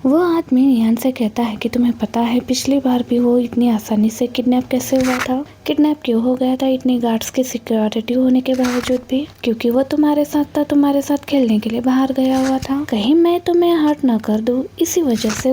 वो आदमी नियान से कहता है कि तुम्हें पता है पिछली बार भी वो इतनी आसानी से किडनैप कैसे हुआ था। किडनैप क्यों हो गया था इतनी गार्ड्स की सिक्योरिटी होने के बावजूद भी? क्योंकि वो तुम्हारे साथ था, तुम्हारे साथ खेलने के लिए बाहर गया हुआ था। कहीं मैं तुम्हें हर्ट न कर दूं, इसी वजह से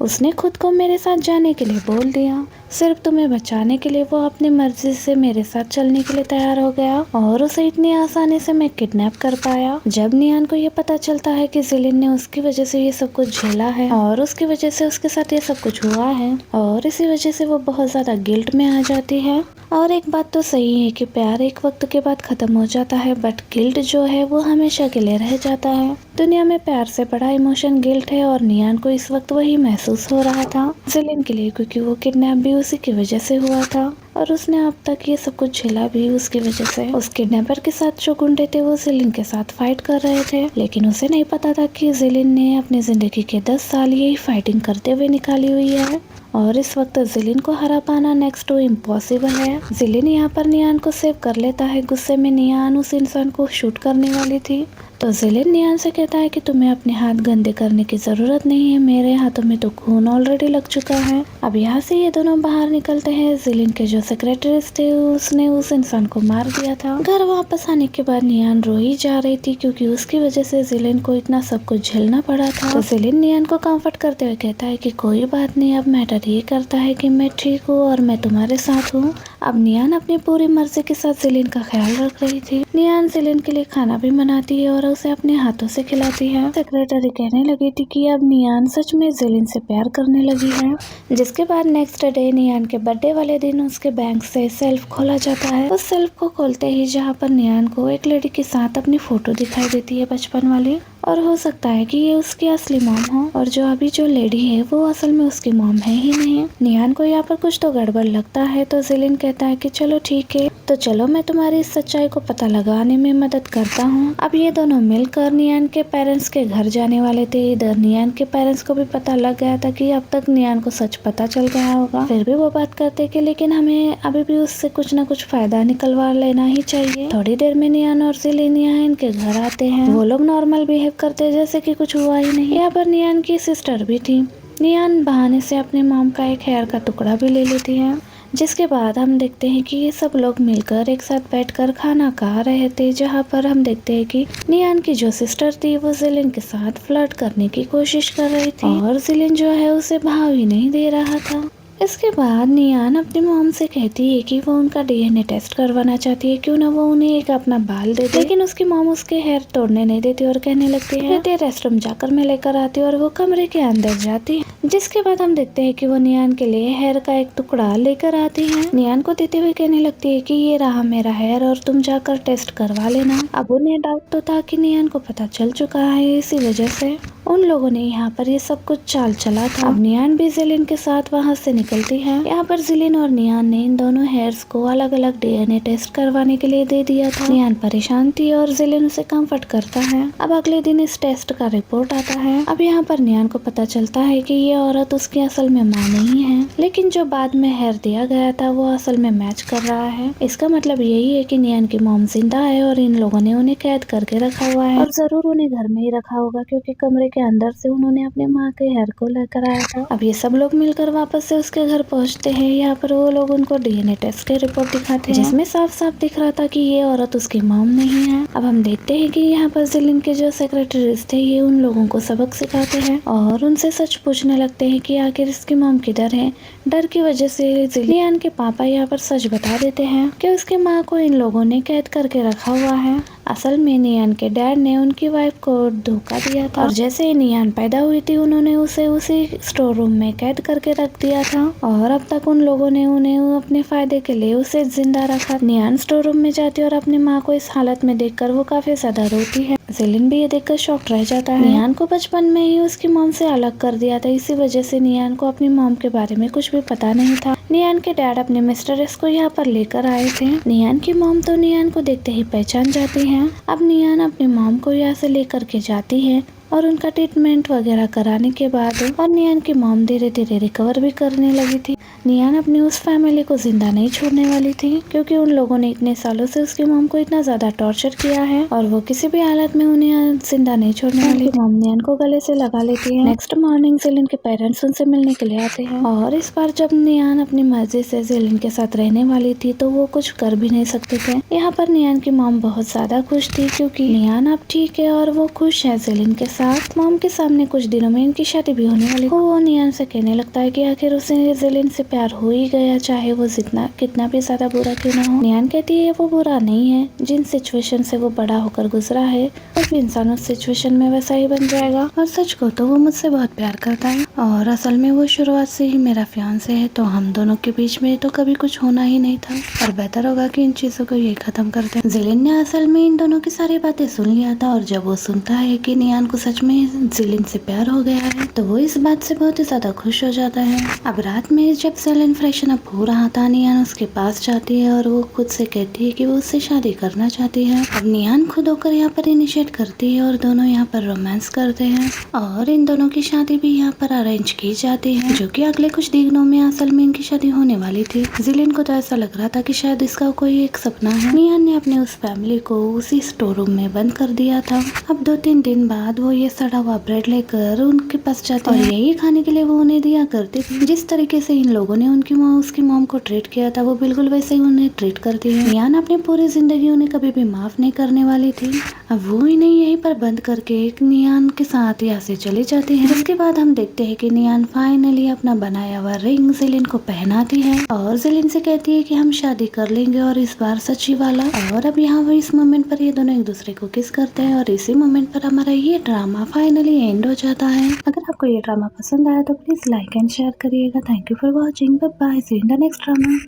उसने खुद को मेरे साथ जाने के लिए बोल दिया। सिर्फ तुम्हें बचाने के लिए वो अपनी मर्जी से मेरे साथ चलने के लिए तैयार हो गया और उसे इतनी आसानी से मैं किडनैप कर पाया। जब नियान को ये पता चलता है कि जिलिन ने उसकी वजह से ये सब कुछ झेला है और उसकी वजह से उसके साथ ये सब कुछ हुआ है और इसी वजह से वो बहुत ज्यादा गिल्ट में आ जाती है। और एक बात तो सही है कि प्यार एक वक्त के बाद खत्म हो जाता है, बट गिल्ट जो है वो हमेशा के लिए रह जाता है। दुनिया में प्यार से बड़ा इमोशन गिल्ट है और नियान को इस वक्त वही महसूस हो रहा था जिलिन के लिए, क्योंकि वो किडनैप भी उसी की वजह से हुआ था और उसने अब तक ये सब कुछ झेला भी उसकी वजह से। उस किडनैपर के साथ जो गुंडे थे वो जिलिन के साथ फाइट कर रहे थे, लेकिन उसे नहीं पता था कि जिलिन ने अपनी जिंदगी के 10 साल यही फाइटिंग करते हुए निकाली हुई है और इस वक्त जिलिन को हरा पाना नेक्स्ट टू इम्पॉसिबल है। जिलिन यहाँ पर नियान को सेव कर लेता है। गुस्से में नियान उस इंसान को शूट करने वाली थी तो जिलिन नियान से कहता है कि तुम्हें अपने हाथ गंदे करने की जरूरत नहीं है, मेरे हाथों में तो खून ऑलरेडी लग चुका है। अब यहाँ से ये दोनों बाहर निकलते हैं। जिलिन के जो सेक्रेटरीज थे उसने उस इंसान को मार दिया था। घर वापस आने के बाद नियान रो ही जा रही थी क्योंकि उसकी वजह से जिलिन को इतना सब कुछ झेलना पड़ा था। तो जिलिन नियान को कंफर्ट करते हुए कहता है कि कोई बात नहीं, अब मैटर ये करता है कि मैं ठीक हूँ और मैं तुम्हारे साथ हूँ। अब नियान अपनी पूरी मर्जी के साथ जिलिन का ख्याल रख रही थी। नियान जिलिन के लिए खाना भी बनाती है और उसे अपने हाथों से खिलाती है। सेक्रेटरी कहने लगी थी कि अब नियान सच में जिलिन से प्यार करने लगी है। जिसके बाद नेक्स्ट डे नियान के बर्थडे वाले दिन उसके बैंक से सेल्फ खोला जाता है। उस सेल्फ को खोलते ही जहाँ पर नियान को एक लड़की के साथ अपनी फोटो दिखाई देती है बचपन वाली, और हो सकता है कि ये उसकी असली मॉम हो और जो अभी जो लेडी है वो असल में उसकी मॉम है ही नहीं। नियान को यहाँ पर कुछ तो गड़बड़ लगता है तो जिलिन कहता है कि चलो ठीक है, तो चलो मैं तुम्हारी इस सच्चाई को पता लगाने में मदद करता हूँ। अब ये दोनों मिलकर नियान के पेरेंट्स के घर जाने वाले थे। इधर नियान के पेरेंट्स को भी पता लग गया था कि अब तक नियान को सच पता चल गया होगा, फिर भी वो बात करते कि लेकिन हमें अभी भी उससे कुछ न कुछ फायदा निकलवा लेना ही चाहिए। थोड़ी देर में नियान और जिलिन यहाँ इनके घर आते हैं। वो लोग नॉर्मल बिहेव करते जैसे कि कुछ हुआ ही नहीं। यहाँ पर नियान की सिस्टर भी थी। नियान बहाने से अपने मॉम का एक हेयर का टुकड़ा भी ले लेती है। जिसके बाद हम देखते हैं कि ये सब लोग मिलकर एक साथ बैठकर खाना खा रहे थे, जहाँ पर हम देखते हैं कि नियान की जो सिस्टर थी वो जिलिन के साथ फ्लर्ट करने की कोशिश कर रही थी और जिलिन जो है उसे भाव ही नहीं दे रहा था। इसके बाद नियान अपनी मॉम से कहती है कि वो उनका डीएनए टेस्ट करवाना चाहती है, क्यों ना वो उन्हें एक अपना बाल दे दे। लेकिन उसकी मॉम उसके हेयर तोड़ने नहीं देती और कहने लगती है रेस्टरूम जाकर मैं लेकर आती और वो कमरे के अंदर जाती है। जिसके बाद हम देखते हैं कि वो नियान के लिए हेयर का एक टुकड़ा लेकर आती है। नियान को देते हुए कहने लगती है कि ये रहा मेरा हेयर और तुम जाकर टेस्ट करवा लेना। अब उन्हें डाउट तो था कि नियान को पता चल चुका है, इसी वजह से उन लोगों ने यहाँ पर ये सब कुछ चाल चला था। अब नियान भी जिलिन के साथ वहाँ से निकलती है। यहाँ पर जिलिन और नियान ने इन दोनों हेयर्स को अलग अलग डीएनए टेस्ट करवाने के लिए दे दिया था। नियान परेशान थी और जिलिन उसे कंफर्ट करता है। अब अगले दिन इस टेस्ट का रिपोर्ट आता है। अब यहाँ पर नियान को पता चलता है कि ये औरत उसकी असल में माँ नहीं है, लेकिन जो बाद में हेयर दिया गया था वो असल में मैच कर रहा है। इसका मतलब यही है कि नियान की मॉम जिंदा है और इन लोगों ने उन्हें कैद करके रखा हुआ है और जरूर उन्हें घर में ही रखा होगा, क्योंकि कमरे के अंदर से उन्होंने अपने माँ के हेयर को लेकर आया था। अब ये सब लोग मिलकर वापस से उसके घर पहुँचते हैं। यहाँ पर वो लोग उनको डीएनए टेस्ट के रिपोर्ट दिखाते हैं, जिसमें साफ साफ दिख रहा था कि ये औरत उसकी मॉम नहीं है। अब हम देखते हैं कि यहाँ पर जिलिन के जो सेक्रेटरीज थे ये उन लोगों को सबक सिखाते हैं और उनसे सच पूछने लगते हैं कि आखिर इसकी मॉम किधर है। डर की वजह से जिलिन के पापा यहाँ पर सच बता देते हैं कि उसकी माँ को इन लोगों ने कैद करके रखा हुआ है। असल में नियान के डैड ने उनकी वाइफ को धोखा दिया था और जैसे ही नियान पैदा हुई थी उन्होंने उसे उसी स्टोर रूम में कैद करके रख दिया था और अब तक उन लोगों ने उन्हें अपने फायदे के लिए उसे जिंदा रखा। नियान स्टोर रूम में जाती है और अपनी माँ को इस हालत में देखकर वो काफी ज्यादा रोती है। जिलिन भी ये देखकर शॉक्ड रह जाता है। नियान को बचपन में ही उसकी मॉम से अलग कर दिया था, इसी वजह से नियान को अपनी मॉम के बारे में कुछ भी पता नहीं था। नियान के डैड अपने मिस्ट्रेस को यहाँ पर लेकर आए थे। नियान की मॉम तो नियान को देखते ही पहचान जाती है। अब नियान अपनी मॉम को यहाँ से लेकर के जाती है और उनका ट्रीटमेंट वगैरह कराने के बाद और नियान की मॉम धीरे धीरे रिकवर भी करने लगी थी। नियान अपनी उस फैमिली को जिंदा नहीं छोड़ने वाली थी, क्योंकि उन लोगों ने इतने सालों से उसकी मॉम को इतना ज्यादा टॉर्चर किया है और वो किसी भी हालत में उन्हें जिंदा नहीं छोड़ने वाली। मॉम नियान को गले से लगा लेती है। नेक्स्ट मॉर्निंग जेलिन के पेरेंट्स उनसे मिलने के लिए आते हैं और इस बार जब नियान अपनी मर्जी से जेलिन के साथ रहने वाली थी तो वो कुछ कर भी नहीं सकते थे। यहाँ पर नियान की मॉम बहुत ज्यादा खुश थी, क्योंकि नियान अब ठीक है और वो खुश है जेलिन के साथ। मॉम के सामने कुछ दिनों में इनकी शादी भी होने वाली। वो नियान से कहने लगता है कि आखिर उसे जेलिन से प्यार हो ही गया, चाहे वो जितना कितना भी ज्यादा बुरा क्यों ना हो। नियान कहती है वो बुरा नहीं है, जिन सिचुएशन से वो बड़ा होकर गुजरा है कोई भी इंसान उस सिचुएशन में वैसा ही बन जाएगा। और सच को तो वो मुझसे बहुत प्यार करता है और असल में वो शुरुआत से ही मेरा फियांसे है, तो हम दोनों के बीच में तो कभी कुछ होना ही नहीं था और बेहतर होगा कि इन चीजों को ये खत्म कर दें। जेलिन ने असल में इन दोनों की सारी बातें सुन लिया था और जब वो सुनता है कि नियान को सच में जेलिन से प्यार हो गया है तो वो इस बात से बहुत ही ज्यादा खुश हो जाता है। अब रात में जब जेलिन फ्रेशन अप हो रहा था, नियान उसके पास जाती है और वो खुद से कहती है कि वो उससे शादी करना चाहती है। अब नियान खुद होकर यहाँ पर इनिशिएट करती है और दोनों यहाँ पर रोमांस करते हैं और इन दोनों की शादी भी यहाँ पर अरेंज की जाती है, जो कि अगले कुछ दिनों में असल में इनकी शादी होने वाली थी। जेलिन को तो ऐसा लग रहा था कि शायद इसका कोई एक सपना है। नियान ने अपने उस फैमिली को उसी स्टोर रूम में बंद कर दिया था। अब 2-3 दिन बाद वो ये सड़ा हुआ ब्रेड लेकर उनके पास जाती है और यही खाने के लिए वो उन्हें दिया करती थी। जिस तरीके से इन लोगों ने उसकी मॉम को ट्रीट किया था वो बिल्कुल वैसे ही उन्हें ट्रीट करती है। नियान अपनी पूरी जिंदगी उन्हें कभी भी माफ नहीं करने वाली थी। अब वो इन्हें यहीं पर बंद करके एक नियान के साथ यहाँ से चली जाती है। जिसके बाद हम देखते हैं कि नियान फाइनली अपना बनाया हुआ रिंग जेलिन को पहनाती है और जेलिन से कहती है कि हम शादी कर लेंगे और इस बार सच्ची वाला। और अब यहाँ पर इस मोमेंट पर ये दोनों एक दूसरे को किस करते हैं और इसी मोमेंट पर हमारा ये ड्रामा फाइनली एंड हो जाता है। अगर आपको ये ड्रामा पसंद आया तो प्लीज लाइक एंड शेयर करिएगा। Thank you for watching. Bye bye, see you in the next drama.